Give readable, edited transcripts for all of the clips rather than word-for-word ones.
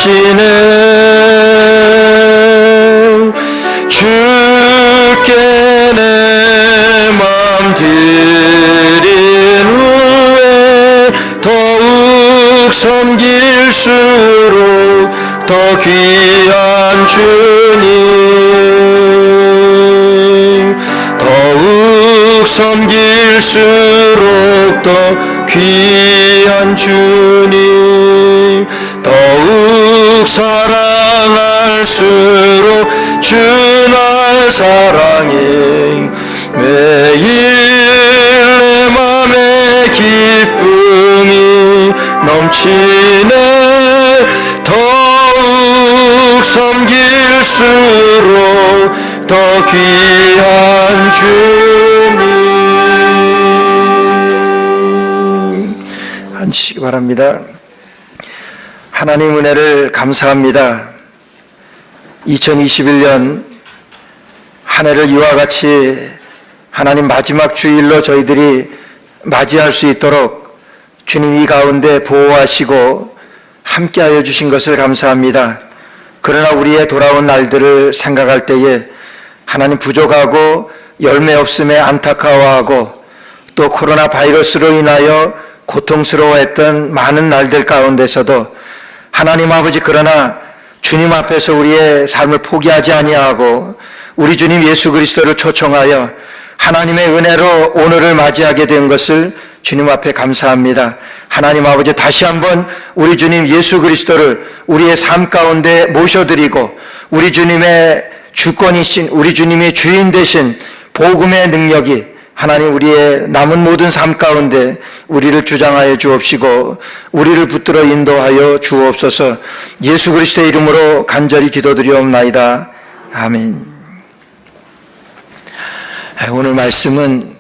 하시네. 주께 내 맘 드린 후에 더욱 섬길수록 더 귀한 주님, 더욱 섬길수록 더 귀한 주님, 더욱 사랑할수록 주 날 사랑해. 매일 내 맘에 기쁨이 넘치네. 더욱 섬길수록 더 귀한 주님. 앉으시기 바랍니다. 하나님 은혜를 감사합니다. 2021년 한 해를 이와 같이 하나님 마지막 주일로 저희들이 맞이할 수 있도록 주님 이 가운데 보호하시고 함께하여 주신 것을 감사합니다. 그러나 우리의 돌아온 날들을 생각할 때에 하나님 부족하고 열매 없음에 안타까워하고 또 코로나 바이러스로 인하여 고통스러워했던 많은 날들 가운데서도 하나님 아버지, 그러나 주님 앞에서 우리의 삶을 포기하지 아니하고 우리 주님 예수 그리스도를 초청하여 하나님의 은혜로 오늘을 맞이하게 된 것을 주님 앞에 감사합니다. 하나님 아버지, 다시 한번 우리 주님 예수 그리스도를 우리의 삶 가운데 모셔드리고 우리 주님의 주권이신, 우리 주님의 주인 되신 복음의 능력이 하나님 우리의 남은 모든 삶 가운데 우리를 주장하여 주옵시고 우리를 붙들어 인도하여 주옵소서. 예수 그리스도의 이름으로 간절히 기도드리옵나이다. 아멘. 오늘 말씀은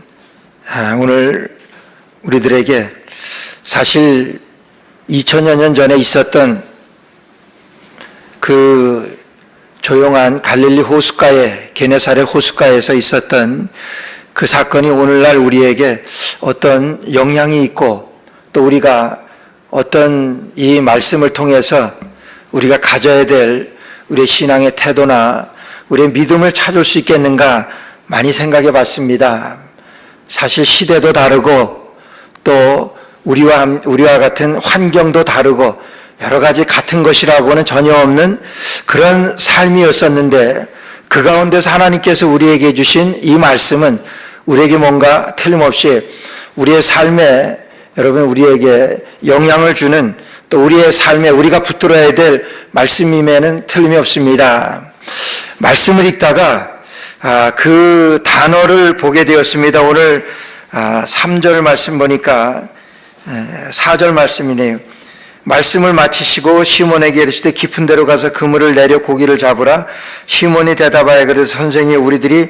오늘 우리들에게 사실 2000여 년 전에 있었던 그 조용한 갈릴리 호숫가에, 게네사렛 호숫가에서 있었던 그 사건이 오늘날 우리에게 어떤 영향이 있고 또 우리가 어떤 이 말씀을 통해서 우리가 가져야 될 우리의 신앙의 태도나 우리의 믿음을 찾을 수 있겠는가 많이 생각해 봤습니다. 사실 시대도 다르고 또 우리와 같은 환경도 다르고 여러 가지 같은 것이라고는 전혀 없는 그런 삶이었었는데 그 가운데서 하나님께서 우리에게 주신 이 말씀은 우리에게 뭔가 틀림없이 우리의 삶에 여러분 우리에게 영향을 주는 또 우리의 삶에 우리가 붙들어야 될 말씀임에는 틀림이 없습니다. 말씀을 읽다가 그 단어를 보게 되었습니다. 오늘 3절 말씀 보니까 4절 말씀이네요. 말씀을 마치시고 시몬에게 이르시되 깊은 데로 가서 그물을 내려 고기를 잡으라. 시몬이 대답하여 그래서 선생이 우리들이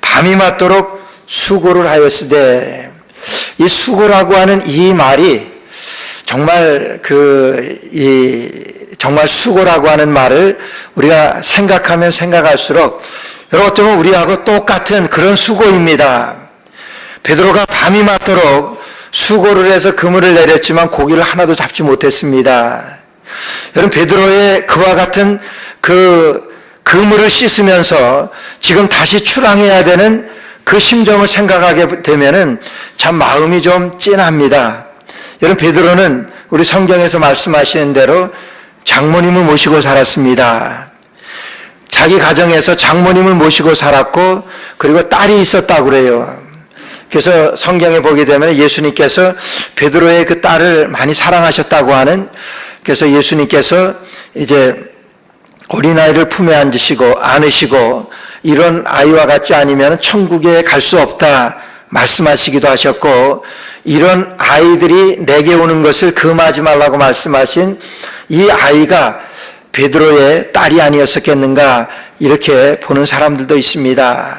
밤이 맞도록 수고를 하였으되, 이 수고라고 하는 이 말이 정말 정말 수고라고 하는 말을 우리가 생각하면 생각할수록 여러분 어쩌면 우리하고 똑같은 그런 수고입니다. 베드로가 밤이 맞도록 수고를 해서 그물을 내렸지만 고기를 하나도 잡지 못했습니다. 여러분 베드로의 그와 같은 그 그물을 씻으면서 지금 다시 출항해야 되는 그 심정을 생각하게 되면은 참 마음이 좀 찐합니다. 여러분 베드로는 우리 성경에서 말씀하시는 대로 장모님을 모시고 살았습니다. 자기 가정에서 장모님을 모시고 살았고 그리고 딸이 있었다고 그래요. 그래서 성경에 보게 되면 예수님께서 베드로의 그 딸을 많이 사랑하셨다고 하는, 그래서 예수님께서 이제 어린아이를 품에 안으시고 이런 아이와 같지 아니면 천국에 갈 수 없다 말씀하시기도 하셨고, 이런 아이들이 내게 오는 것을 금하지 말라고 말씀하신 이 아이가 베드로의 딸이 아니었었겠는가 이렇게 보는 사람들도 있습니다.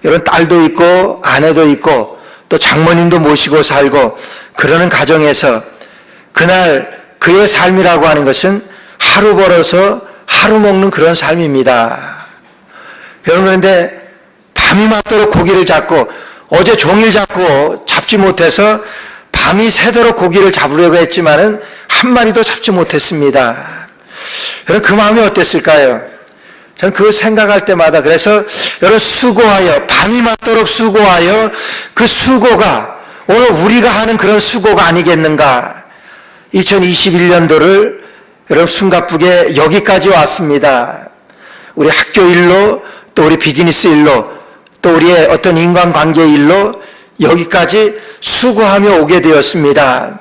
이런 딸도 있고 아내도 있고 또 장모님도 모시고 살고 그러는 가정에서 그날 그의 삶이라고 하는 것은 하루 벌어서 하루 먹는 그런 삶입니다. 여러분 그런데 밤이 맞도록 고기를 잡고 어제 종일 잡고 잡지 못해서 밤이 새도록 고기를 잡으려고 했지만은 한 마리도 잡지 못했습니다. 여러분 그 마음이 어땠을까요? 저는 그거 생각할 때마다 그래서 여러분 수고하여 밤이 맞도록 수고하여 그 수고가 오늘 우리가 하는 그런 수고가 아니겠는가. 2021년도를 여러분 숨가쁘게 여기까지 왔습니다. 우리 학교 일로 또 우리 비즈니스 일로 또 우리의 어떤 인간관계 일로 여기까지 수고하며 오게 되었습니다.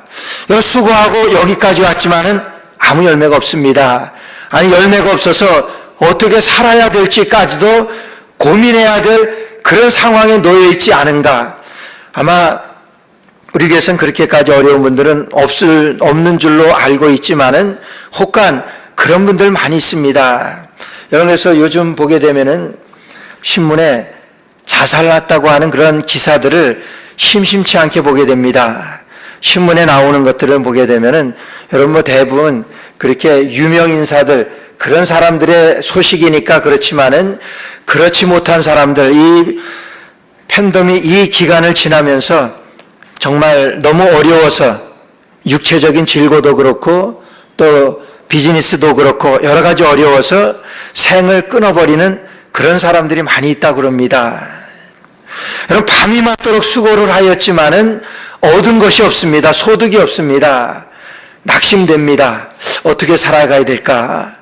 여러분 수고하고 여기까지 왔지만은 아무 열매가 없습니다. 아니 열매가 없어서 어떻게 살아야 될지까지도 고민해야 될 그런 상황에 놓여 있지 않은가. 아마 우리 교회에서는 그렇게까지 어려운 분들은 없는 줄로 알고 있지만은 혹간 그런 분들 많이 있습니다. 여러분 그래서 요즘 보게 되면은 신문에 자살났다고 하는 그런 기사들을 심심치 않게 보게 됩니다. 신문에 나오는 것들을 보게 되면은 여러분 뭐 대부분 그렇게 유명 인사들 그런 사람들의 소식이니까 그렇지만은 그렇지 못한 사람들 이 팬덤이 이 기간을 지나면서 정말 너무 어려워서 육체적인 질고도 그렇고 또 비즈니스도 그렇고 여러 가지 어려워서 생을 끊어버리는 그런 사람들이 많이 있다고 그럽니다. 여러분 밤이 맞도록 수고를 하였지만은 얻은 것이 없습니다. 소득이 없습니다. 낙심됩니다. 어떻게 살아가야 될까?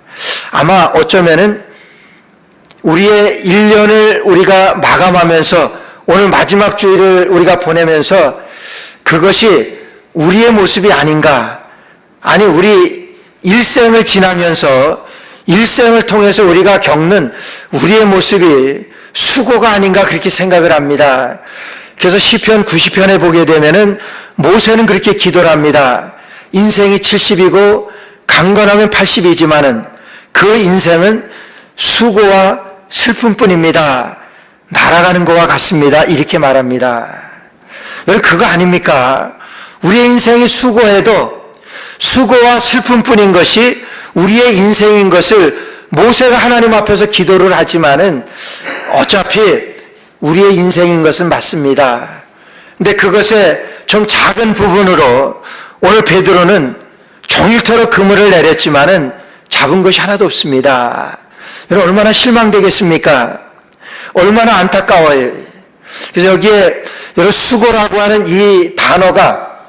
아마 어쩌면은 우리의 1년을 우리가 마감하면서 오늘 마지막 주일을 우리가 보내면서 그것이 우리의 모습이 아닌가. 아니 우리 일생을 지나면서 일생을 통해서 우리가 겪는 우리의 모습이 수고가 아닌가 그렇게 생각을 합니다. 그래서 시편 90편에 보게 되면은 모세는 그렇게 기도를 합니다. 인생이 70이고 강건하면 80이지만은 그 인생은 수고와 슬픔뿐입니다. 날아가는 것과 같습니다. 이렇게 말합니다. 여러분 그거 아닙니까? 우리의 인생이 수고해도 수고와 슬픔뿐인 것이 우리의 인생인 것을 모세가 하나님 앞에서 기도를 하지만은 어차피 우리의 인생인 것은 맞습니다. 근데 그것의 좀 작은 부분으로 오늘 베드로는 종일토록 그물을 내렸지만은 잡은 것이 하나도 없습니다. 여러분 얼마나 실망되겠습니까? 얼마나 안타까워요. 그래서 여기에 여러분 수고라고 하는 이 단어가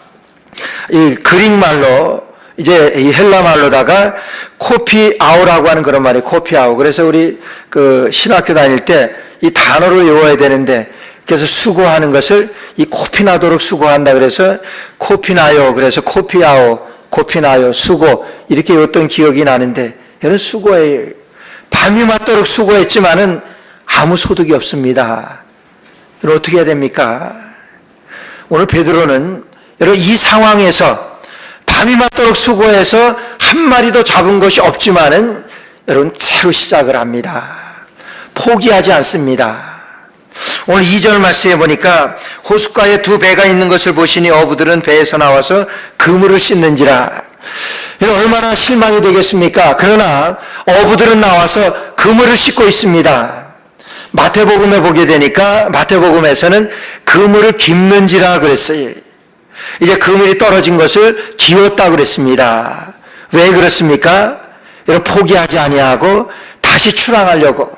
이 그릭말로 이제 이 헬라 말로다가 코피아오라고 하는 그런 말이에요. 코피아오. 그래서 우리 그 신학교 다닐 때 이 단어를 외워야 되는데 그래서 수고하는 것을 이 코피나도록 수고한다 그래서 코피나요. 그래서 코피아오, 코피나요, 수고 이렇게 외웠던 기억이 나는데 여러분 수고해요. 밤이 맞도록 수고했지만은 아무 소득이 없습니다. 여러분 어떻게 해야 됩니까? 오늘 베드로는 여러분 이 상황에서 밤이 맞도록 수고해서 한 마리도 잡은 것이 없지만은 여러분 새로 시작을 합니다. 포기하지 않습니다. 오늘 2절 말씀에 보니까 호숫가에 두 배가 있는 것을 보시니 어부들은 배에서 나와서 그물을 씻는지라. 여러분 얼마나 실망이 되겠습니까? 그러나 어부들은 나와서 그물을 씻고 있습니다. 마태복음에 보게 되니까 마태복음에서는 그물을 깁는지라 그랬어요. 이제 그물이 떨어진 것을 기웠다고 그랬습니다. 왜 그렇습니까? 여러분 포기하지 아니하고 다시 출항하려고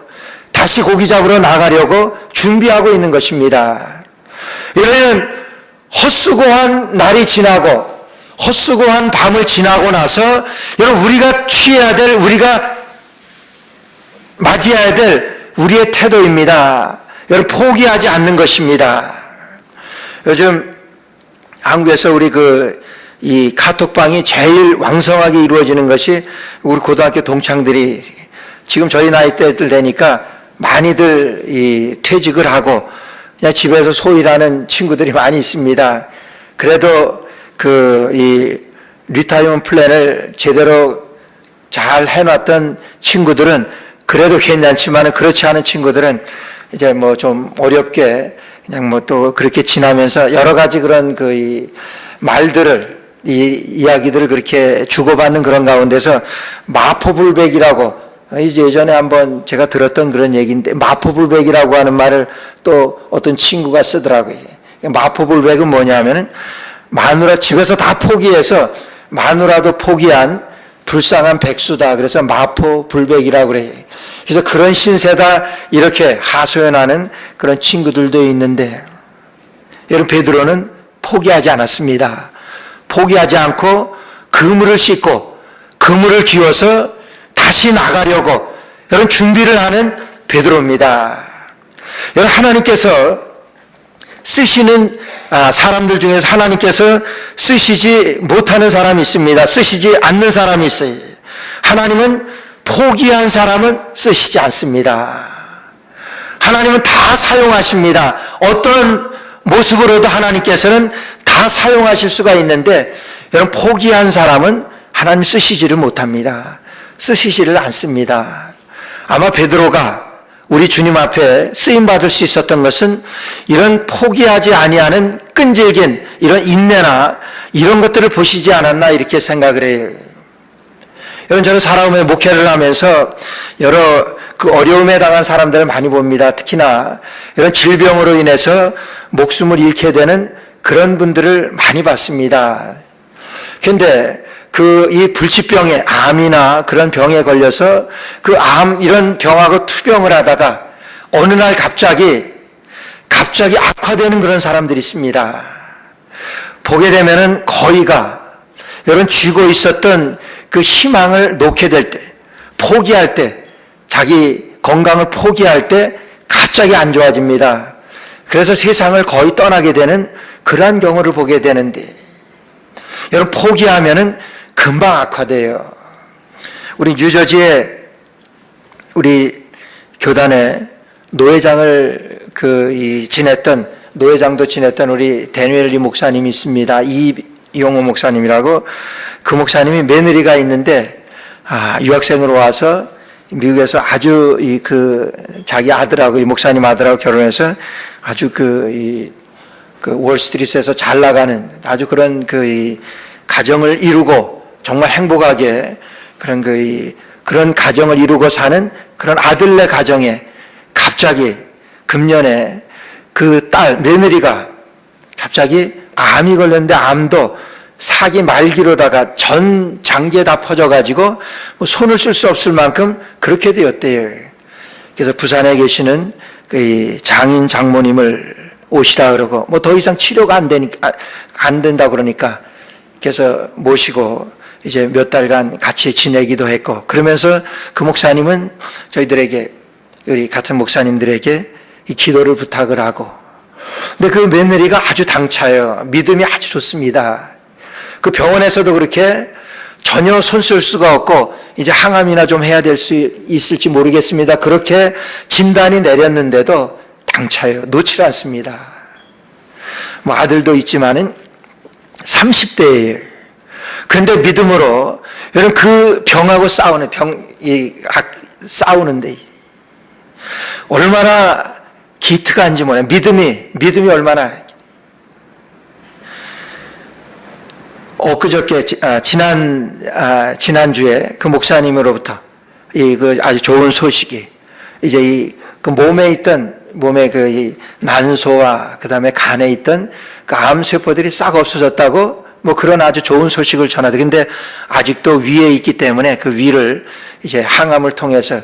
다시 고기 잡으러 나가려고 준비하고 있는 것입니다. 이런 헛수고한 날이 지나고 헛수고한 밤을 지나고 나서 여러분 우리가 취해야 될 우리가 맞이해야 될 우리의 태도입니다. 여러분 포기하지 않는 것입니다. 요즘 한국에서 우리 이 카톡방이 제일 왕성하게 이루어지는 것이 우리 고등학교 동창들이 지금 저희 나이대들 되니까 많이들 퇴직을 하고 그냥 집에서 소일하는 친구들이 많이 있습니다. 그래도 이 리타이먼트 플랜을 제대로 잘 해놨던 친구들은 그래도 괜찮지만 그렇지 않은 친구들은 이제 뭐 좀 어렵게 그냥 뭐 또 그렇게 지나면서 여러 가지 그런 이 말들을 이야기들을 그렇게 주고받는 그런 가운데서 마포불백이라고 이제 예전에 한번 제가 들었던 그런 얘기인데 마포불백이라고 하는 말을 또 어떤 친구가 쓰더라고요. 마포불백은 뭐냐면은 마누라 집에서 다 포기해서 마누라도 포기한 불쌍한 백수다. 그래서 마포 불백이라고 그래요. 그래서 그런 신세다 이렇게 하소연하는 그런 친구들도 있는데, 여러분 베드로는 포기하지 않았습니다. 포기하지 않고 그물을 씻고 그물을 기워서 다시 나가려고 여러분 준비를 하는 베드로입니다. 여러분 하나님께서 쓰시는 사람들 중에서 하나님께서 쓰시지 못하는 사람이 있습니다. 쓰시지 않는 사람이 있어요. 하나님은 포기한 사람은 쓰시지 않습니다. 하나님은 다 사용하십니다. 어떤 모습으로도 하나님께서는 다 사용하실 수가 있는데, 여러분 포기한 사람은 하나님 쓰시지를 못합니다. 쓰시지를 않습니다. 아마 베드로가 우리 주님 앞에 쓰임받을 수 있었던 것은 이런 포기하지 아니하는 끈질긴 이런 인내나 이런 것들을 보시지 않았나 이렇게 생각을 해요. 여러분 저는 살아오며 목회를 하면서 여러 그 어려움에 당한 사람들을 많이 봅니다. 특히나 이런 질병으로 인해서 목숨을 잃게 되는 그런 분들을 많이 봤습니다. 그런데 이 불치병에 암이나 그런 병에 걸려서 그 암 이런 병하고 투병을 하다가 어느 날 갑자기 악화되는 그런 사람들이 있습니다. 보게 되면은 거의가 여러분 쥐고 있었던 그 희망을 놓게 될 때, 포기할 때, 자기 건강을 포기할 때 갑자기 안 좋아집니다. 그래서 세상을 거의 떠나게 되는 그러한 경우를 보게 되는데, 여러분 포기하면은 금방 악화돼요. 우리 뉴저지에 우리 교단에 노회장을 노회장도 지냈던 우리 데니엘리 목사님이 있습니다. 이용호 목사님이라고. 그 목사님이 며느리가 있는데 유학생으로 와서 미국에서 아주 자기 아들하고 이 목사님 아들하고 결혼해서 아주 그 월스트리트에서 잘 나가는 아주 그런 이 가정을 이루고 정말 행복하게 그런 가정을 이루고 사는 그런 아들네 가정에 갑자기 금년에 그 며느리가 갑자기 암이 걸렸는데, 암도 사기 말기로다가 전 장기에 다 퍼져가지고 손을 쓸 수 없을 만큼 그렇게 되었대요. 그래서 부산에 계시는 그 장인 장모님을 오시라 그러고 더 이상 치료가 안 된다 그러니까 그래서 모시고 이제 몇 달간 같이 지내기도 했고, 그러면서 그 목사님은 저희들에게, 우리 같은 목사님들에게 이 기도를 부탁을 하고, 근데 그 며느리가 아주 당차요. 믿음이 아주 좋습니다. 그 병원에서도 그렇게 전혀 손 쓸 수가 없고 이제 항암이나 좀 해야 될 수 있을지 모르겠습니다. 그렇게 진단이 내렸는데도 당차요. 놓지 않습니다. 아들도 있지만은 30대예요. 그런데 믿음으로, 여러분 그 병하고 싸우는데 얼마나 기특한지 몰라요. 믿음이 얼마나. 엊그저께 지난주에 그 목사님으로부터 그 아주 좋은 소식이, 이제 그 몸에 그 난소와 그 다음에 간에 있던 그 암세포들이 싹 없어졌다고 그런 아주 좋은 소식을 전하더. 근데 아직도 위에 있기 때문에 그 위를 이제 항암을 통해서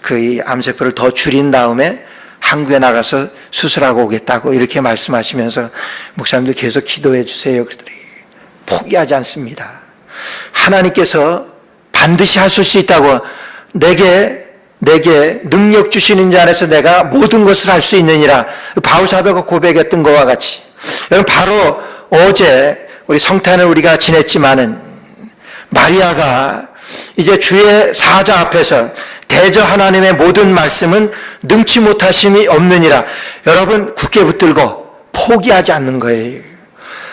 그 암세포를 더 줄인 다음에 한국에 나가서 수술하고 오겠다고 이렇게 말씀하시면서, 목사님들 계속 기도해 주세요. 그러더니 포기하지 않습니다. 하나님께서 반드시 하실 수 있다고, 내게 능력 주시는 자 안에서 내가 모든 것을 할 수 있느니라. 바울 사도가 고백했던 것과 같이, 여러분 바로 어제 우리 성탄을 우리가 지냈지만은 마리아가 이제 주의 사자 앞에서 대저 하나님의 모든 말씀은 능치 못하심이 없느니라. 여러분 굳게 붙들고 포기하지 않는 거예요.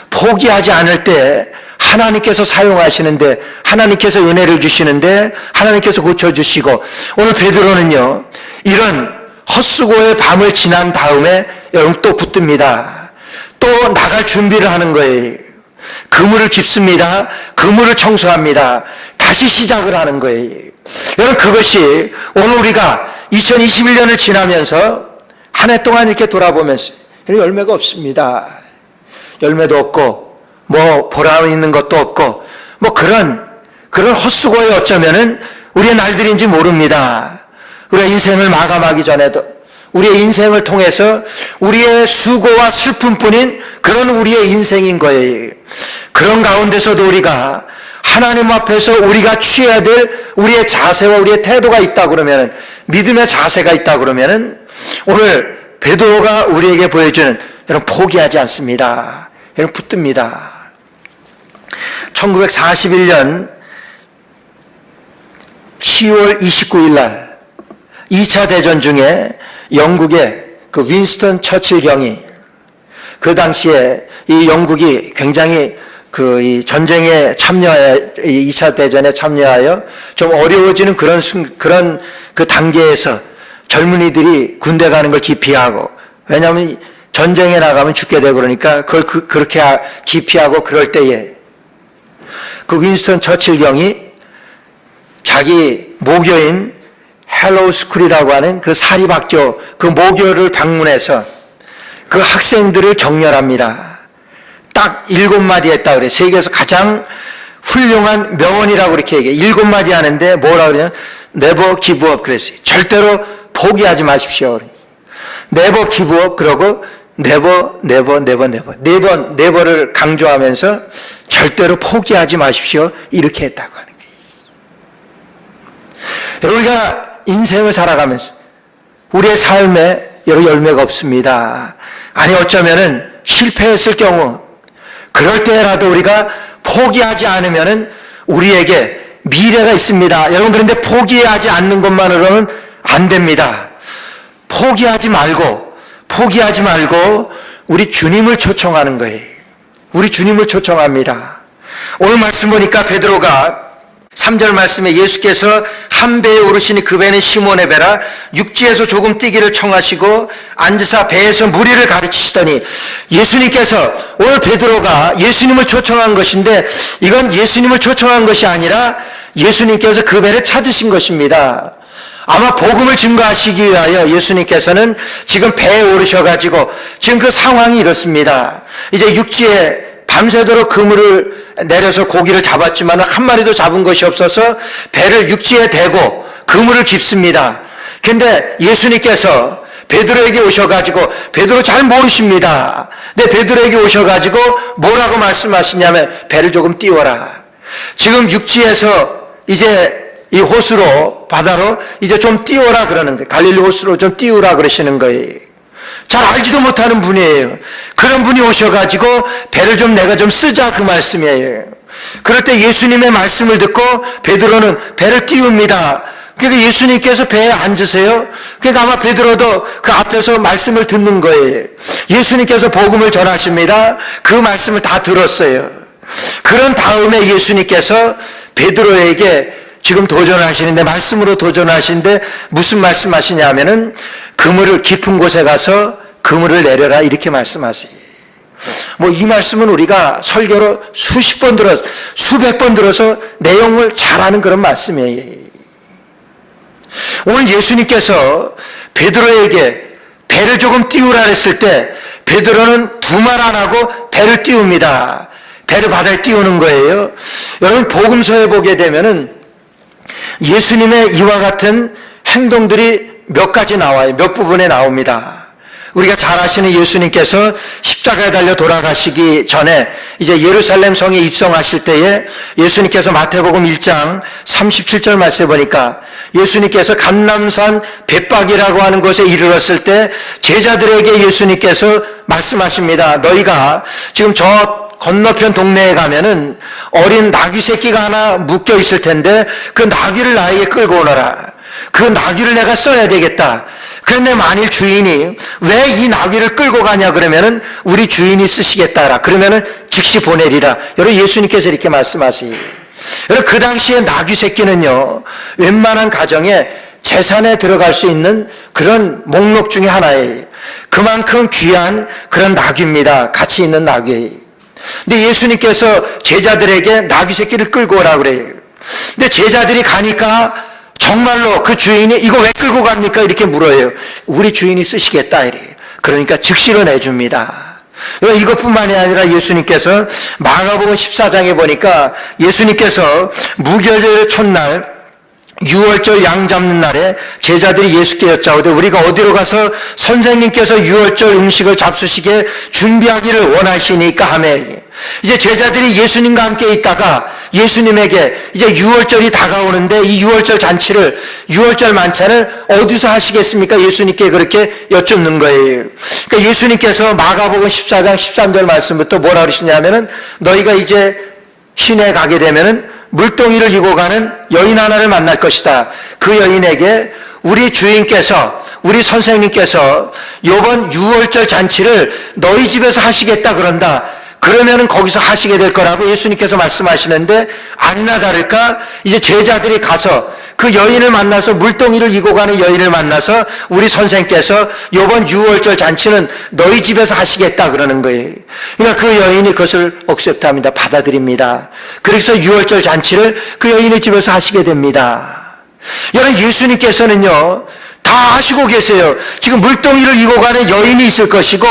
포기하지 않을 때 하나님께서 사용하시는데, 하나님께서 은혜를 주시는데, 하나님께서 고쳐주시고, 오늘 베드로는요 이런 헛수고의 밤을 지난 다음에 여러분 또 붙듭니다. 또 나갈 준비를 하는 거예요. 그물을 깁습니다. 그물을 청소합니다. 다시 시작을 하는 거예요. 여러분 그것이 오늘 우리가 2021년을 지나면서 한 해 동안 이렇게 돌아보면서 열매가 없습니다. 열매도 없고 보람 있는 것도 없고 그런 그런 헛수고에 어쩌면은 우리의 날들인지 모릅니다. 우리가 인생을 마감하기 전에도 우리의 인생을 통해서 우리의 수고와 슬픔뿐인 그런 우리의 인생인 거예요. 그런 가운데서도 우리가 하나님 앞에서 우리가 취해야 될 우리의 자세와 우리의 태도가 있다 그러면은, 믿음의 자세가 있다 그러면은, 오늘 베드로가 우리에게 보여주는, 여러분 포기하지 않습니다. 여러분 붙듭니다. 1941년 10월 29일 날 2차 대전 중에 영국의 그 윈스턴 처칠 경이, 그 당시에 이 영국이 굉장히 이 전쟁에 참여하여, 2차 대전에 참여하여 좀 어려워지는 그런 그 단계에서 젊은이들이 군대 가는 걸 기피하고, 왜냐하면 전쟁에 나가면 죽게 되고 그러니까 그걸 그렇게 기피하고 그럴 때에 그 윈스턴 처칠 경이 자기 모교인 헬로우 스쿨이라고 하는 그 사립학교, 그 모교를 방문해서 그 학생들을 격려합니다. 딱 7마디 했다 그래요. 세계에서 가장 훌륭한 명언이라고 그렇게 얘기해요. 7마디 하는데 뭐라 그러냐? Never give up 그랬어요. 절대로 포기하지 마십시오. Never give up 그러고 never, never, never, never. 4번, never를 강조하면서 절대로 포기하지 마십시오. 이렇게 했다고 하는 거예요. 우리가 인생을 살아가면서 우리의 삶에 여러 열매가 없습니다. 아니 어쩌면은 실패했을 경우, 그럴 때라도 우리가 포기하지 않으면은 우리에게 미래가 있습니다. 여러분, 그런데 포기하지 않는 것만으로는 안 됩니다. 포기하지 말고 우리 주님을 초청하는 거예요. 우리 주님을 초청합니다. 오늘 말씀 보니까 베드로가 3절 말씀에 예수께서 한 배에 오르시니 그 배는 시몬의 배라 육지에서 조금 뛰기를 청하시고 앉으사 배에서 무리를 가르치시더니, 예수님께서, 오늘 베드로가 예수님을 초청한 것인데 이건 예수님을 초청한 것이 아니라 예수님께서 그 배를 찾으신 것입니다. 아마 복음을 증거하시기 위하여 예수님께서는 지금 배에 오르셔가지고 지금 그 상황이 이렇습니다. 이제 육지에 밤새도록 그물을 내려서 고기를 잡았지만 한 마리도 잡은 것이 없어서 배를 육지에 대고 그물을 깁습니다. 그런데 예수님께서 베드로에게 오셔가지고, 베드로 잘 모르십니다. 근데 베드로에게 오셔가지고 뭐라고 말씀하시냐면 배를 조금 띄워라. 지금 육지에서 이제 이 호수로, 바다로 이제 좀 띄워라 그러는 거예요. 갈릴리 호수로 좀 띄우라 그러시는 거예요. 잘 알지도 못하는 분이에요. 그런 분이 오셔가지고 배를 좀 내가 좀 쓰자 그 말씀이에요. 그럴 때 예수님의 말씀을 듣고 베드로는 배를 띄웁니다. 그러니까 예수님께서 배에 앉으세요. 그러니까 아마 베드로도 그 앞에서 말씀을 듣는 거예요. 예수님께서 복음을 전하십니다. 그 말씀을 다 들었어요. 그런 다음에 예수님께서 베드로에게 지금 도전하시는데, 말씀으로 도전하시는데 무슨 말씀하시냐면은 그물을 깊은 곳에 가서 그물을 내려라 이렇게 말씀하세요. 뭐 이 말씀은 우리가 설교로 수십 번 들어서, 수백 번 들어서 내용을 잘 아는 그런 말씀이에요. 오늘 예수님께서 베드로에게 배를 조금 띄우라 했을 때 베드로는 두 말 안 하고 배를 띄웁니다. 배를 바다에 띄우는 거예요. 여러분, 복음서에 보게 되면은 예수님의 이와 같은 행동들이 몇 가지 나와요. 몇 부분에 나옵니다. 우리가 잘 아시는 예수님께서 십자가에 달려 돌아가시기 전에 이제 예루살렘 성에 입성하실 때에 예수님께서 마태복음 1장 37절 말씀에 보니까 예수님께서 감람산 벳박이라고 하는 곳에 이르렀을 때 제자들에게 예수님께서 말씀하십니다. 너희가 지금 저 건너편 동네에 가면은 어린 나귀 새끼가 하나 묶여 있을 텐데 그 나귀를 나에게 끌고 오너라. 그 나귀를 내가 써야 되겠다. 그런데 만일 주인이 왜 이 나귀를 끌고 가냐 그러면은 우리 주인이 쓰시겠다라. 그러면은 즉시 보내리라. 여러분, 예수님께서 이렇게 말씀하세요. 여러분, 그 당시에 나귀 새끼는요, 웬만한 가정에 재산에 들어갈 수 있는 그런 목록 중에 하나예요. 그만큼 귀한 그런 나귀입니다. 가치 있는 나귀예요. 근데 예수님께서 제자들에게 나귀 새끼를 끌고 오라 그래요. 근데 제자들이 가니까 정말로 그 주인이 이거 왜 끌고 갑니까? 이렇게 물어요. 우리 주인이 쓰시겠다 이래요. 그러니까 즉시로 내줍니다. 이것뿐만이 아니라 예수님께서 마가복음 14장에 보니까 예수님께서 무교절의 첫날 유월절 양 잡는 날에 제자들이 예수께 여짜오되 우리가 어디로 가서 선생님께서 유월절 음식을 잡수시게 준비하기를 원하시니까 하매, 이제 제자들이 예수님과 함께 있다가 예수님에게 이제 유월절이 다가오는데 이 유월절 잔치를, 유월절 만찬을 어디서 하시겠습니까? 예수님께 그렇게 여쭙는 거예요. 그러니까 예수님께서 마가복음 14장 13절 말씀부터 뭐라 그러시냐면은 너희가 이제 시내에 가게 되면은 물동이를 이고 가는 여인 하나를 만날 것이다. 그 여인에게 우리 주인께서, 우리 선생님께서 이번 유월절 잔치를 너희 집에서 하시겠다 그런다. 그러면은 거기서 하시게 될 거라고 예수님께서 말씀하시는데, 아니나 다를까 이제 제자들이 가서 그 여인을 만나서, 물동이를 이고 가는 여인을 만나서 우리 선생님께서 이번 유월절 잔치는 너희 집에서 하시겠다 그러는 거예요. 그러니까 그 여인이 그것을 억셉트합니다. 받아들입니다. 그래서 유월절 잔치를 그 여인의 집에서 하시게 됩니다. 여러분, 예수님께서는요 다 하시고 계세요. 지금 물동이를 이고 가는 여인이 있을 것이고,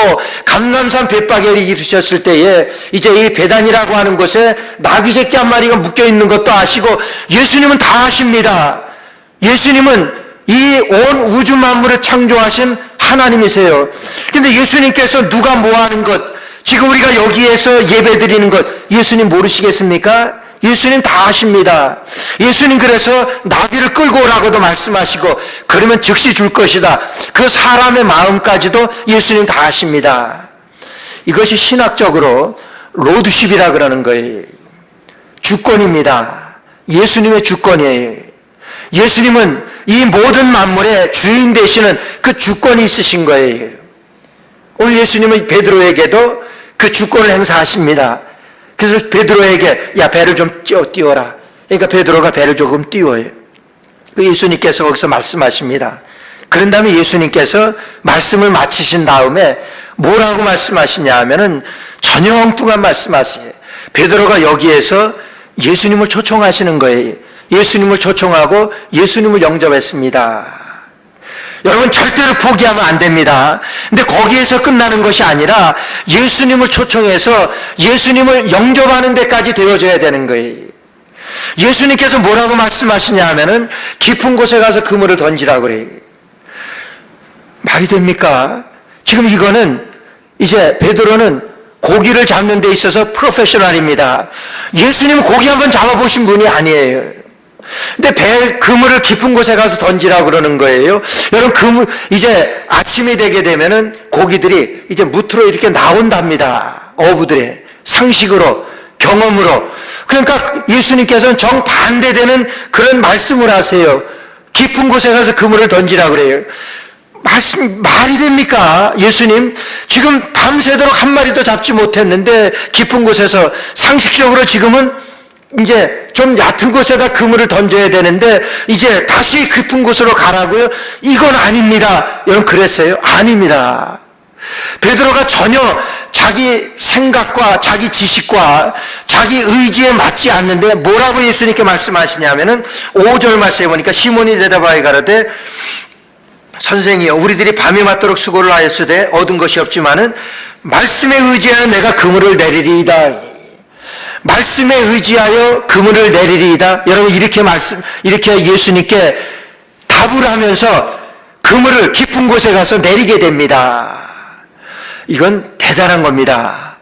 감람산 벳바겔이 이루셨을 때에 이제 이 베단이라고 하는 곳에 나귀 새끼 한 마리가 묶여 있는 것도 아시고, 예수님은 다 아십니다. 예수님은 이 온 우주 만물을 창조하신 하나님이세요. 근데 예수님께서 누가 뭐 하는 것, 지금 우리가 여기에서 예배 드리는 것 예수님 모르시겠습니까? 예수님 다 아십니다. 예수님 그래서 나귀를 끌고 오라고도 말씀하시고, 그러면 즉시 줄 것이다. 그 사람의 마음까지도 예수님 다 아십니다. 이것이 신학적으로 로드십이라 그러는 거예요. 주권입니다. 예수님의 주권이에요. 예수님은 이 모든 만물의 주인 되시는 그 주권이 있으신 거예요. 오늘 예수님은 베드로에게도 그 주권을 행사하십니다. 그래서 베드로에게 야, 배를 좀 띄워라. 그러니까 베드로가 배를 조금 띄워요. 예수님께서 거기서 말씀하십니다. 그런 다음에 예수님께서 말씀을 마치신 다음에 뭐라고 말씀하시냐 하면은 전혀 엉뚱한 말씀하세요. 베드로가 여기에서 예수님을 초청하시는 거예요. 예수님을 초청하고 예수님을 영접했습니다. 여러분, 절대로 포기하면 안 됩니다. 근데 거기에서 끝나는 것이 아니라 예수님을 초청해서 예수님을 영접하는 데까지 되어져야 되는 거예요. 예수님께서 뭐라고 말씀하시냐 하면은 깊은 곳에 가서 그물을 던지라고 그래요. 말이 됩니까? 지금 이거는 이제 베드로는 고기를 잡는 데 있어서 프로페셔널입니다. 예수님은 고기 한번 잡아보신 분이 아니에요. 근데 그물을 깊은 곳에 가서 던지라고 그러는 거예요. 여러분, 이제 아침이 되게 되면은 고기들이 이제 무트로 이렇게 나온답니다. 어부들의 상식으로, 경험으로. 그러니까 예수님께서는 정반대되는 그런 말씀을 하세요. 깊은 곳에 가서 그물을 던지라고 그래요. 말이 됩니까? 예수님, 지금 밤새도록 한 마리도 잡지 못했는데 깊은 곳에서, 상식적으로 지금은 이제 좀 얕은 곳에다 그물을 던져야 되는데 이제 다시 깊은 곳으로 가라고요? 이건 아닙니다. 여러분, 그랬어요? 아닙니다. 베드로가 전혀 자기 생각과 자기 지식과 자기 의지에 맞지 않는데 뭐라고 예수님께 말씀하시냐면은 5절 말씀에 보니까 시몬이 대답하여 가로되 선생이여, 우리들이 밤이 맞도록 수고를 하였으되 얻은 것이 없지만은 말씀에 의지하여 내가 그물을 내리리이다. 말씀에 의지하여 그물을 내리리이다. 여러분, 이렇게 예수님께 답을 하면서 그물을 깊은 곳에 가서 내리게 됩니다. 이건 대단한 겁니다.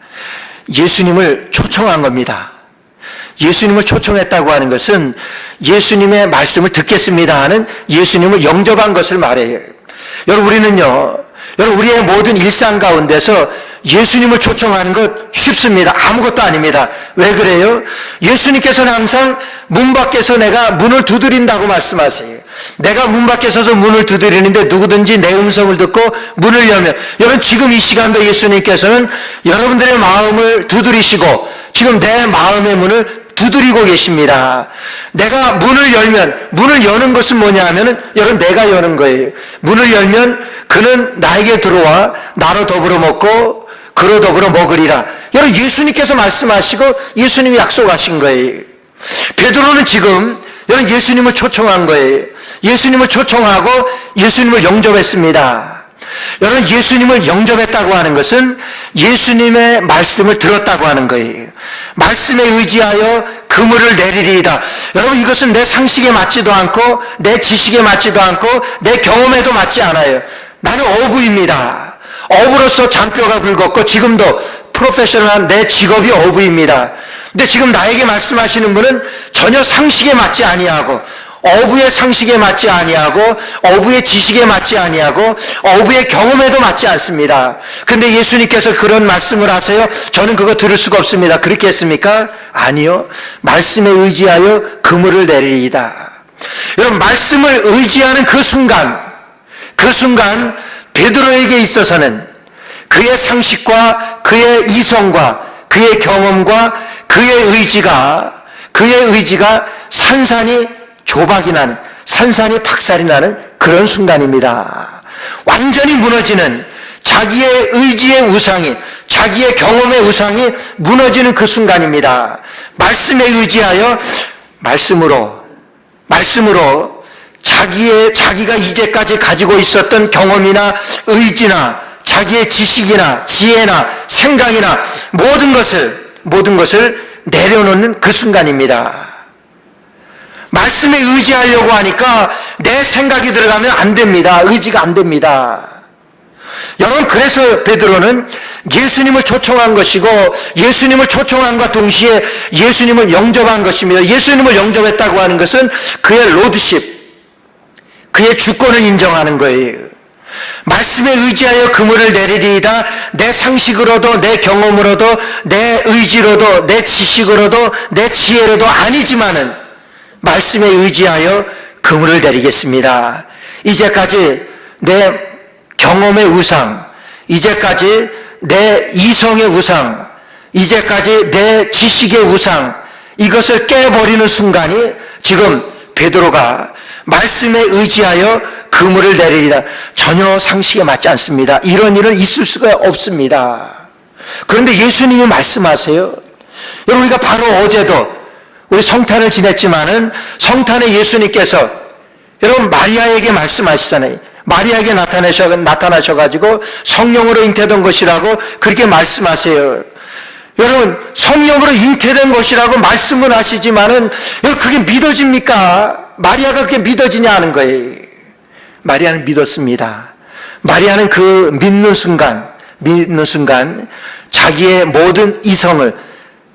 예수님을 초청한 겁니다. 예수님을 초청했다고 하는 것은 예수님의 말씀을 듣겠습니다 하는 예수님을 영접한 것을 말해요. 여러분, 우리의 모든 일상 가운데서 예수님을 초청하는 것 쉽습니다. 아무것도 아닙니다. 왜 그래요? 예수님께서는 항상 문 밖에서 내가 문을 두드린다고 말씀하세요. 내가 문 밖에 서서 문을 두드리는데 누구든지 내 음성을 듣고 문을 열면, 여러분, 지금 이 시간도 예수님께서는 여러분들의 마음을 두드리시고 지금 내 마음의 문을 두드리고 계십니다. 내가 문을 열면, 문을 여는 것은 뭐냐 하면은 여러분, 내가 여는 거예요. 문을 열면 그는 나에게 들어와 나로 더불어 먹고 그로 더불어 먹으리라. 여러분, 예수님께서 말씀하시고 예수님이 약속하신 거예요. 베드로는 지금 여러분 예수님을 초청한 거예요. 예수님을 초청하고 예수님을 영접했습니다. 여러분, 예수님을 영접했다고 하는 것은 예수님의 말씀을 들었다고 하는 거예요. 말씀에 의지하여 그물을 내리리이다. 여러분, 이것은 내 상식에 맞지도 않고 내 지식에 맞지도 않고 내 경험에도 맞지 않아요. 나는 어부입니다. 어부로서 잔뼈가 굵었고 지금도 프로페셔널한 내 직업이 어부입니다. 근데 지금 나에게 말씀하시는 분은 전혀 상식에 맞지 아니하고 어부의 상식에 맞지 아니하고 어부의 지식에 맞지 아니하고 어부의 경험에도 맞지 않습니다. 근데 예수님께서 그런 말씀을 하세요? 저는 그거 들을 수가 없습니다. 그렇게 했습니까? 아니요. 말씀에 의지하여 그물을 내리리이다. 여러분, 말씀을 의지하는 그 순간 베드로에게 있어서는 그의 상식과 그의 이성과 그의 경험과 그의 의지가 산산이 조박이 나는, 산산이 박살이 나는 그런 순간입니다. 완전히 무너지는, 자기의 의지의 우상이, 자기의 경험의 우상이 무너지는 그 순간입니다. 말씀에 의지하여 말씀으로 자기가 이제까지 가지고 있었던 경험이나 의지나 자기의 지식이나 지혜나 생각이나 모든 것을 내려놓는 그 순간입니다. 말씀에 의지하려고 하니까 내 생각이 들어가면 안 됩니다. 의지가 안 됩니다. 여러분, 그래서 베드로는 예수님을 초청한 것이고 예수님을 초청함과 동시에 예수님을 영접한 것입니다. 예수님을 영접했다고 하는 것은 그의 로드십, 그의 주권을 인정하는 거예요. 말씀에 의지하여 그물을 내리리이다. 내 상식으로도 내 경험으로도 내 의지로도 내 지식으로도 내 지혜로도 아니지만은 말씀에 의지하여 그물을 내리겠습니다. 이제까지 내 경험의 우상, 이제까지 내 이성의 우상, 이제까지 내 지식의 우상, 이것을 깨버리는 순간이 지금 베드로가 말씀에 의지하여 그물을 내리리라. 전혀 상식에 맞지 않습니다. 이런 일은 있을 수가 없습니다. 그런데 예수님이 말씀하세요. 여러분, 우리가 바로 어제도 우리 성탄을 지냈지만은 성탄에 예수님께서 여러분 마리아에게 말씀하시잖아요. 마리아에게 나타나셔가지고 성령으로 잉태된 것이라고 그렇게 말씀하세요. 여러분, 성령으로 잉태된 것이라고 말씀은 하시지만은 그게 믿어집니까? 마리아가 그게 믿어지냐 하는 거예요. 마리아는 믿었습니다. 마리아는 그 믿는 순간 자기의 모든 이성을,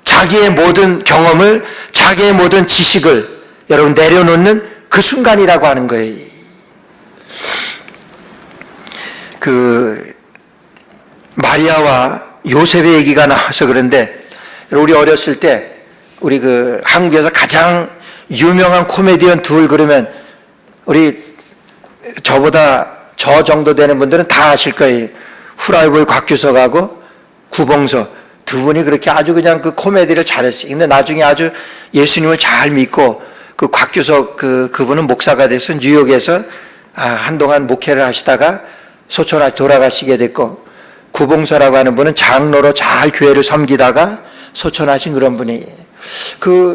자기의 모든 경험을, 자기의 모든 지식을 여러분 내려놓는 그 순간이라고 하는 거예요. 그 마리아와 요셉의 얘기가 나와서 그런데 우리 어렸을 때 우리 그 한국에서 가장 유명한 코미디언 둘 그러면 우리 저보다 저 정도 되는 분들은 다 아실 거예요. 후라이보이 곽규석하고 구봉서 두 분이 그렇게 아주 그냥 그 코미디를 잘했어요. 근데 나중에 아주 예수님을 잘 믿고 그 곽규석 그분은 목사가 돼서 뉴욕에서 한동안 목회를 하시다가 소천하 돌아가시게 됐고, 구봉서라고 하는 분은 장로로 잘 교회를 섬기다가 소천하신 그런 분이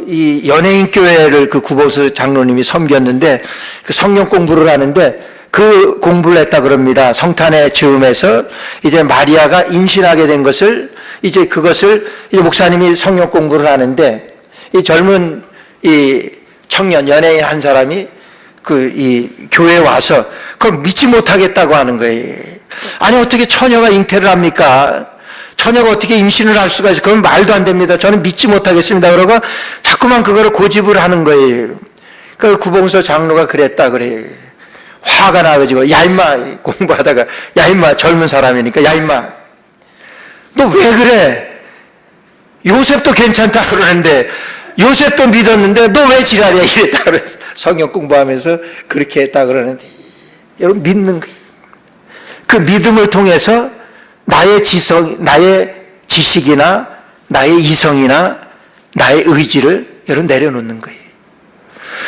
이 연예인 교회를 그 구봉서 장로님이 섬겼는데 그 성령 공부를 하는데 그 공부를 했다 그럽니다. 성탄의 즈음에서 이제 마리아가 임신하게 된 것을 이제 목사님이 성령 공부를 하는데 이 젊은 이 청년 연예인 한 사람이 이 교회에 와서 그걸 믿지 못하겠다고 하는 거예요. 아니, 어떻게 처녀가 잉태를 합니까? 처녀가 어떻게 임신을 할 수가 있어요? 그건 말도 안 됩니다. 저는 믿지 못하겠습니다. 그러고 자꾸만 그거를 고집을 하는 거예요. 그 구봉서 장로가 그랬다 그래요. 화가 나가지고, 야 임마, 공부하다가, 야 임마, 젊은 사람이니까, 야 임마, 너 왜 그래? 요셉도 괜찮다 그러는데, 요셉도 믿었는데 너 왜 지랄이야 이랬다 그래서 성경 공부하면서 그렇게 했다 그러는데, 여러분, 믿는 거예요. 그 믿음을 통해서 나의 지식이나 나의 이성이나 나의 의지를 여러분 내려놓는 거예요.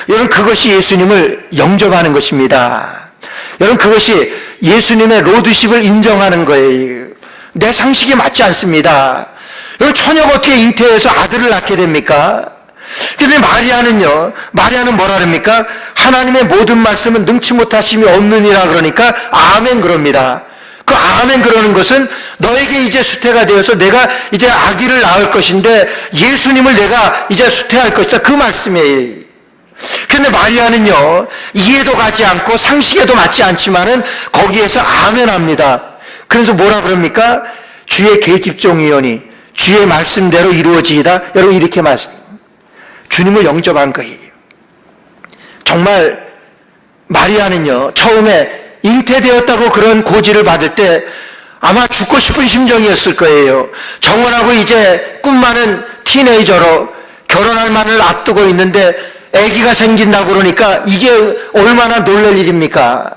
여러분, 그것이 예수님을 영접하는 것입니다. 여러분, 그것이 예수님의 로드십을 인정하는 거예요. 내 상식에 맞지 않습니다. 여러분, 처녀가 어떻게 잉태해서 아들을 낳게 됩니까? 근데 마리아는 뭐라 그럽니까? 하나님의 모든 말씀은 능치 못하심이 없느니라 그러니까 아멘 그럽니다. 그 아멘 그러는 것은 너에게 이제 수태가 되어서 내가 이제 아기를 낳을 것인데 예수님을 내가 이제 수태할 것이다. 그 말씀이에요. 그런데 마리아는요, 이해도 가지 않고 상식에도 맞지 않지만은 거기에서 아멘 합니다. 그래서 뭐라 그럽니까? 주의 계집종이오니 주의 말씀대로 이루어지이다. 여러분 이렇게 말씀. 주님을 영접한 거예요. 정말 마리아는요, 처음에 잉태되었다고 그런 고지를 받을 때 아마 죽고 싶은 심정이었을 거예요. 정원하고 이제 꿈 많은 티네이저로 결혼할 만을 앞두고 있는데 아기가 생긴다고 그러니까 이게 얼마나 놀랄 일입니까?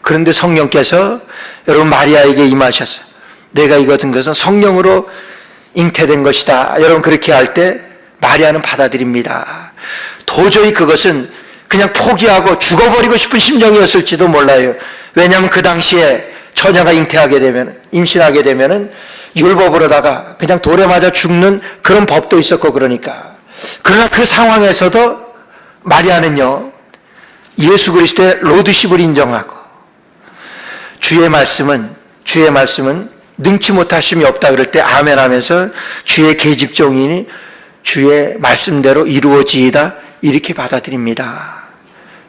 그런데 성령께서 여러분 마리아에게 임하셨어요. 내가 이거든 것은 성령으로 잉태된 것이다. 여러분 그렇게 할 때 마리아는 받아들입니다. 도저히 그것은 그냥 포기하고 죽어버리고 싶은 심정이었을지도 몰라요. 왜냐하면 그 당시에 처녀가 잉태하게 되면, 임신하게 되면은 율법으로다가 그냥 돌에 맞아 죽는 그런 법도 있었고 그러니까. 그러나 그 상황에서도 마리아는요, 예수 그리스도의 로드십을 인정하고 주의 말씀은 능치 못하심이 없다 그럴 때 아멘 하면서 주의 계집종이니 주의 말씀대로 이루어지이다 이렇게 받아들입니다.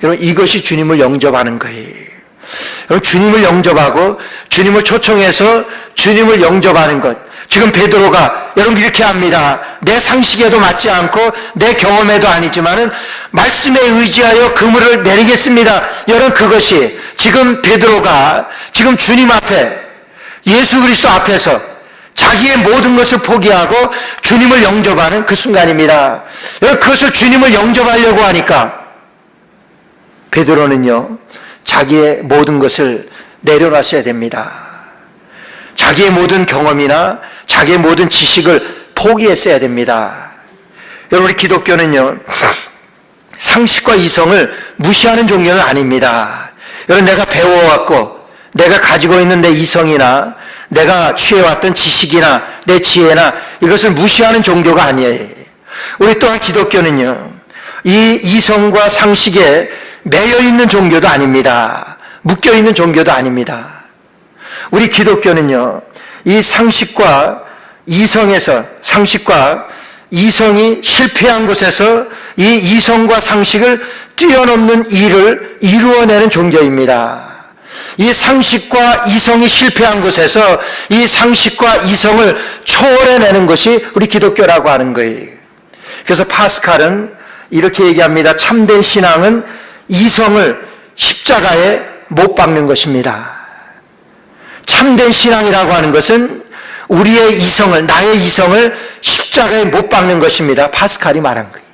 여러분 이것이 주님을 영접하는 거예요. 여러분 주님을 영접하고 주님을 초청해서 주님을 영접하는 것. 지금 베드로가 여러분 이렇게 합니다. 내 상식에도 맞지 않고 내 경험에도 아니지만은 말씀에 의지하여 그물을 내리겠습니다. 여러분 그것이 지금 베드로가 지금 주님 앞에 예수 그리스도 앞에서 자기의 모든 것을 포기하고 주님을 영접하는 그 순간입니다. 그것을 주님을 영접하려고 하니까 베드로는요, 자기의 모든 것을 내려놨어야 됩니다. 자기의 모든 경험이나 자기의 모든 지식을 포기했어야 됩니다. 여러분, 우리 기독교는요, 상식과 이성을 무시하는 종교는 아닙니다. 여러분, 내가 배워왔고 내가 가지고 있는 내 이성이나 내가 취해왔던 지식이나 내 지혜나 이것을 무시하는 종교가 아니에요. 우리 또한 기독교는요, 이 이성과 상식에 매여있는 종교도 아닙니다. 묶여있는 종교도 아닙니다. 우리 기독교는요, 이 상식과 이성이 실패한 곳에서 이 이성과 상식을 뛰어넘는 일을 이루어내는 종교입니다. 이 상식과 이성이 실패한 곳에서 이 상식과 이성을 초월해내는 것이 우리 기독교라고 하는 거예요. 그래서 파스칼은 이렇게 얘기합니다. 참된 신앙은 이성을 십자가에 못 박는 것입니다. 참된 신앙이라고 하는 것은 우리의 이성을, 나의 이성을 십자가에 못 박는 것입니다. 파스칼이 말한 거예요.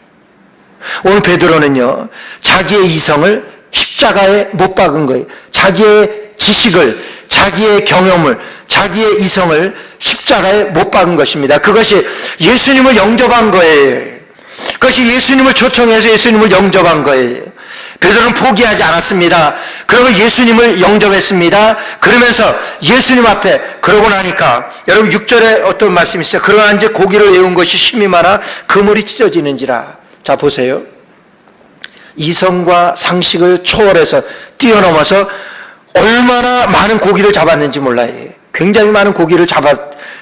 오늘 베드로는요, 자기의 이성을 십자가에 못 박은 거예요. 자기의 지식을, 자기의 경험을, 자기의 이성을 십자가에 못 박은 것입니다. 그것이 예수님을 영접한 거예요. 그것이 예수님을 초청해서 예수님을 영접한 거예요. 베드로는 포기하지 않았습니다. 그리고 예수님을 영접했습니다. 그러면서 예수님 앞에 그러고 나니까 여러분 6절에 어떤 말씀이 있어요? 그러나 이제 고기를 외운 것이 힘이 많아 그물이 찢어지는지라. 자 보세요. 이성과 상식을 초월해서 뛰어넘어서 얼마나 많은 고기를 잡았는지 몰라요. 굉장히 많은 고기를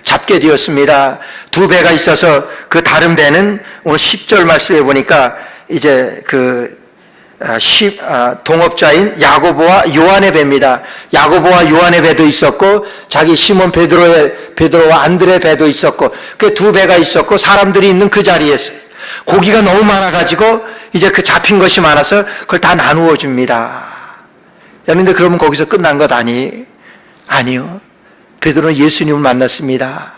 잡게 되었습니다. 두 배가 있어서 그 다른 배는 오늘 10절 말씀해 보니까 이제 동업자인 야고보와 요한의 배입니다. 야고보와 요한의 배도 있었고 자기 시몬 베드로와 안드레 배도 있었고 그 두 배가 있었고 사람들이 있는 그 자리에서 고기가 너무 많아가지고 이제 그 잡힌 것이 많아서 그걸 다 나누어 줍니다. 그런데 그러면 거기서 끝난 것 아니요. 베드로는 예수님을 만났습니다.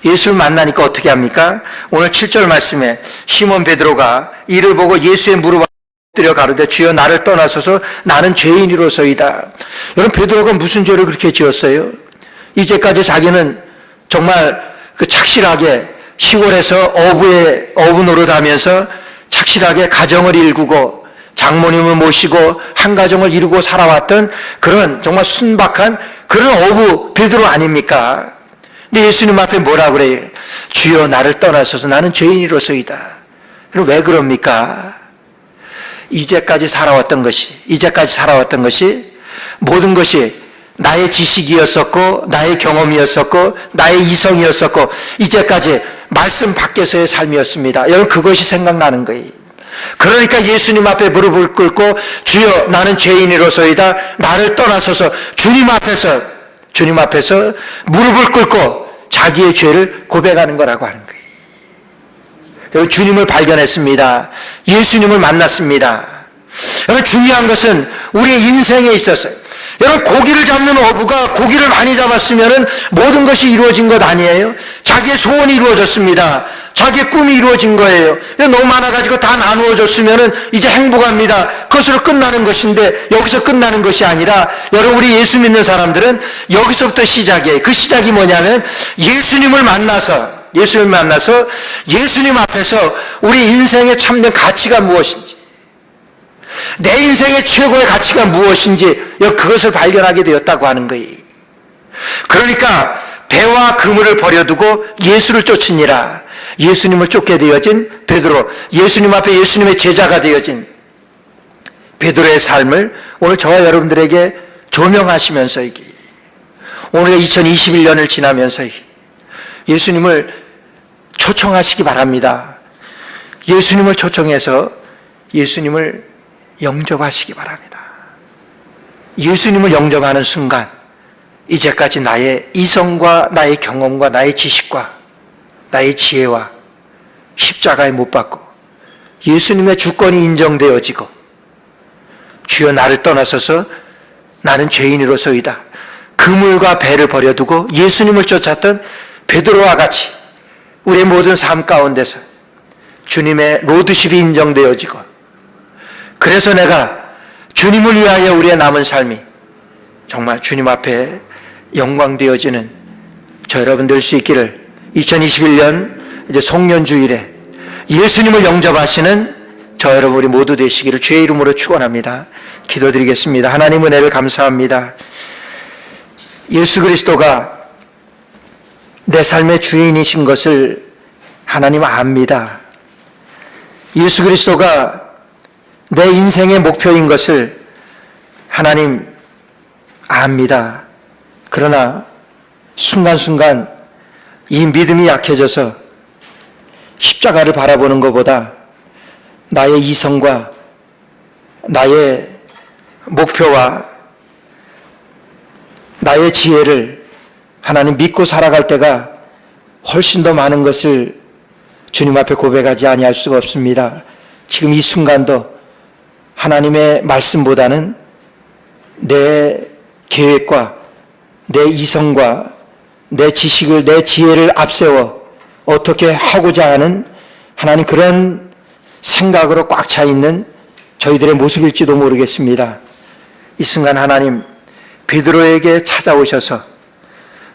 예수를 만나니까 어떻게 합니까? 오늘 7절 말씀에 시몬 베드로가 이를 보고 예수의 무릎 엎드려 가로되 주여 나를 떠나소서 나는 죄인이로소이다. 여러분 베드로가 무슨 죄를 그렇게 지었어요? 이제까지 자기는 정말 그 착실하게 시골에서 어부 노릇하면서 착실하게 가정을 일구고 장모님을 모시고 한 가정을 이루고 살아왔던 그런 정말 순박한 그런 어부 베드로 아닙니까? 근데 예수님 앞에 뭐라 그래요? 주여 나를 떠나소서 나는 죄인이로소이다. 그럼 왜 그럽니까? 이제까지 살아왔던 것이 모든 것이 나의 지식이었었고 나의 경험이었었고 나의 이성이었었고 이제까지 말씀 밖에서의 삶이었습니다. 여러분 그것이 생각나는 거예요. 그러니까 예수님 앞에 무릎을 꿇고 주여 나는 죄인이로소이다 나를 떠나소서 주님 앞에서 무릎을 꿇고 자기의 죄를 고백하는 거라고 하는 거예요. 여러분 주님을 발견했습니다. 예수님을 만났습니다. 여러분 중요한 것은 우리의 인생에 있었어요. 여러분 고기를 잡는 어부가 고기를 많이 잡았으면 모든 것이 이루어진 것 아니에요? 자기의 소원이 이루어졌습니다. 자기의 꿈이 이루어진 거예요. 너무 많아가지고 다 나누어졌으면 이제 행복합니다. 그것으로 끝나는 것인데 여기서 끝나는 것이 아니라 여러분 우리 예수 믿는 사람들은 여기서부터 시작이에요. 그 시작이 뭐냐면 예수님을 만나서 예수님 앞에서 우리 인생의 참된 가치가 무엇인지 내 인생의 최고의 가치가 무엇인지 그것을 발견하게 되었다고 하는 거예요. 그러니까 배와 그물을 버려두고 예수를 쫓으니라. 예수님을 쫓게 되어진 베드로, 예수님 앞에 예수님의 제자가 되어진 베드로의 삶을 오늘 저와 여러분들에게 조명하시면서 오늘 2021년을 지나면서 예수님을 초청하시기 바랍니다. 예수님을 초청해서 예수님을 영접하시기 바랍니다. 예수님을 영접하는 순간 이제까지 나의 이성과 나의 경험과 나의 지식과 나의 지혜와 십자가에 못 박고 예수님의 주권이 인정되어지고 주여 나를 떠나서서 나는 죄인으로서이다. 그물과 배를 버려두고 예수님을 쫓았던 베드로와 같이 우리의 모든 삶 가운데서 주님의 로드십이 인정되어지고 그래서 내가 주님을 위하여 우리의 남은 삶이 정말 주님 앞에 영광되어지는 저 여러분 될 수 있기를 2021년 이제 송년주일에 예수님을 영접하시는 저 여러분 우리 모두 되시기를 주의 이름으로 축원합니다. 기도드리겠습니다. 하나님 은혜를 감사합니다. 예수 그리스도가 내 삶의 주인이신 것을 하나님 압니다. 예수 그리스도가 내 인생의 목표인 것을 하나님 압니다. 그러나 순간순간 이 믿음이 약해져서 십자가를 바라보는 것보다 나의 이성과 나의 목표와 나의 지혜를 하나님 믿고 살아갈 때가 훨씬 더 많은 것을 주님 앞에 고백하지 아니할 수가 없습니다. 지금 이 순간도 하나님의 말씀보다는 내 계획과 내 이성과 내 지식을, 내 지혜를 앞세워 어떻게 하고자 하는 하나님 그런 생각으로 꽉 차 있는 저희들의 모습일지도 모르겠습니다. 이 순간 하나님 베드로에게 찾아오셔서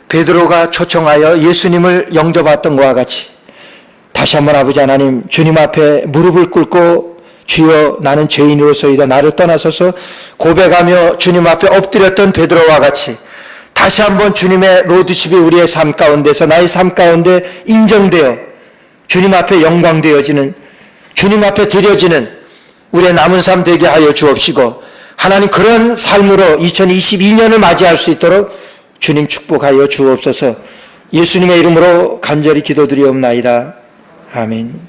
베드로가 초청하여 예수님을 영접했던 것과 같이 다시 한번 아버지 하나님 주님 앞에 무릎을 꿇고 주여 나는 죄인으로서이다 나를 떠나서서 고백하며 주님 앞에 엎드렸던 베드로와 같이 다시 한번 주님의 로드십이 우리의 삶 가운데서 나의 삶 가운데 인정되어 주님 앞에 영광되어지는 주님 앞에 드려지는 우리의 남은 삶 되게 하여 주옵시고 하나님 그런 삶으로 2022년을 맞이할 수 있도록 주님 축복하여 주옵소서. 예수님의 이름으로 간절히 기도드리옵나이다. 아멘.